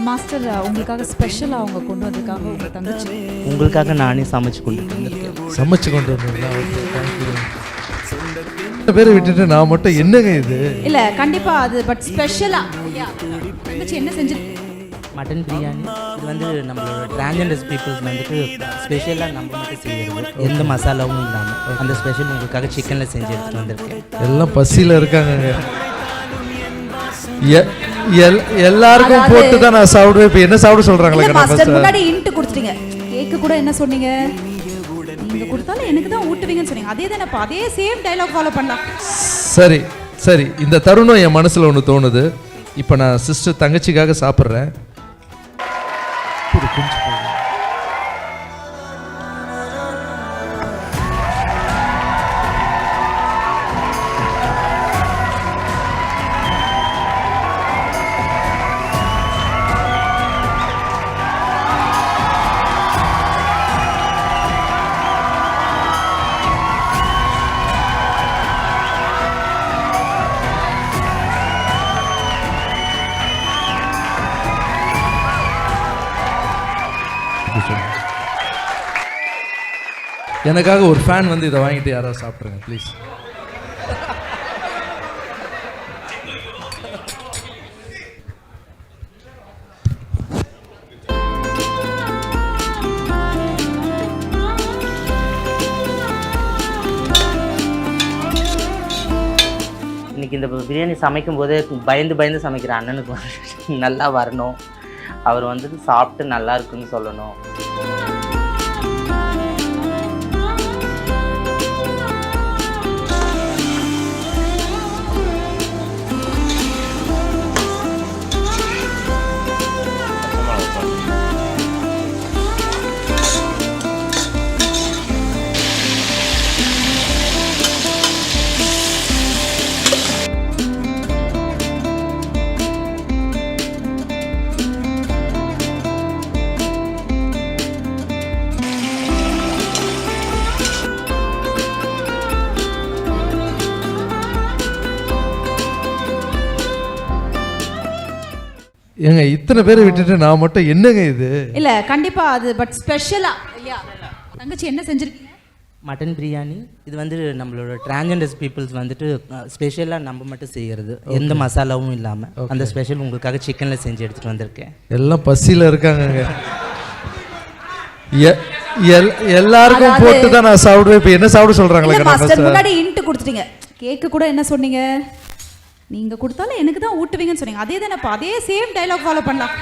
Master உங்களுக்காக ஸ்பெஷலாக அவங்க கொண்டு வந்திருக்காங்க உங்கள் தங்கச்சி. உங்களுக்காக நானே சமைச்சு கொண்டு வந்திருக்கேன். சமைச்சு கொண்டு வந்தீங்களா? Okay, thank you. பேரை விட்டுட்டு நான் மட்டும் என்னங்க இது? இல்லை கண்டிப்பாக அது பட் ஸ்பெஷலாக தங்கச்சி என்ன செஞ்சு மட்டன் பிரியாணி இது வந்து நம்மளோட டிரான்ஜெண்டர்ஸ் பீப்புள்ஸ் வந்துட்டு ஸ்பெஷலாக நம்ம மட்டும் செய்யறது, எந்த மசாலாவும் இல்லாமல் அந்த ஸ்பெஷல் உங்களுக்காக சிக்கனில் செஞ்சு எடுத்துகிட்டு வந்திருக்கேன். எல்லாம் பசியில் இருக்காங்க. எல்லாருக்கும் போட்டு தான் நான் சாப்பிடுவேன். இப்போ என்ன சாப்பிட சொல்றாங்களே? மாஸ்டர் முன்னாடி இன்ட் கொடுத்துட்டீங்க. கேக்கு கூட என்ன சொன்னீங்க? நீங்க கொடுத்தாலும் எனக்கு தான் ஊட்டுவீங்கன்னு சொன்னீங்க. அதே தானே, அதே சேம் டயலாக் ஃபாலோ பண்ணலாம். சரி சரி, இந்த தருணம் என் மனசுல ஒன்று தோணுது. இப்போ நான் சிஸ்டர் தங்கச்சிக்காக சாப்பிட்றேன். எனக்காக ஒரு ஃபேன் வந்து இதை வாங்கிட்டு யாராவது சாப்பிட்ருங்க ப்ளீஸ். இன்னைக்கு இந்த பிரியாணி சமைக்கும் போதே பயந்து சமைக்கிற அண்ணனுக்கு நல்லா வரணும், அவர் வந்துட்டு சாப்பிட்டு நல்லா இருக்குன்னு சொல்லணும். ஏங்க இத்தனை பேரை விட்டுட்டு நான் மட்டும் என்னங்க இது? இல்லை கண்டிப்பாக அது பட் ஸ்பெஷலாக இல்லையா? தங்கச்சி என்ன செஞ்சுருக்கீங்க? மட்டன் பிரியாணி இது வந்து நம்மளோட டிரான்ஜெண்டர்ஸ் பீப்புள்ஸ் வந்துட்டு ஸ்பெஷலாக நம்ம மட்டும் செய்கிறது, எந்த மசாலாவும் இல்லாமல் அந்த ஸ்பெஷல் உங்களுக்காக சிக்கனில் செஞ்சு எடுத்துகிட்டு வந்திருக்கேன். எல்லாம் பசியில் இருக்காங்க. எல்லாருக்கும் போட்டு தான் நான் சாப்பிடுவேன். இப்போ என்ன சாப்பிட சொல்றாங்களே? மாஸ்டர் முன்னாடி இன்ட் கொடுத்துட்டீங்க. கேக்கு கூட என்ன சொன்னீங்க? நீங்க கொடுத்தாலும் எனக்கு தான் ஊட்டுவீங்கன்னு சொன்னீங்க. அதே தானே, அதே சேம் டயலாக் ஃபாலோ பண்ணலாம்.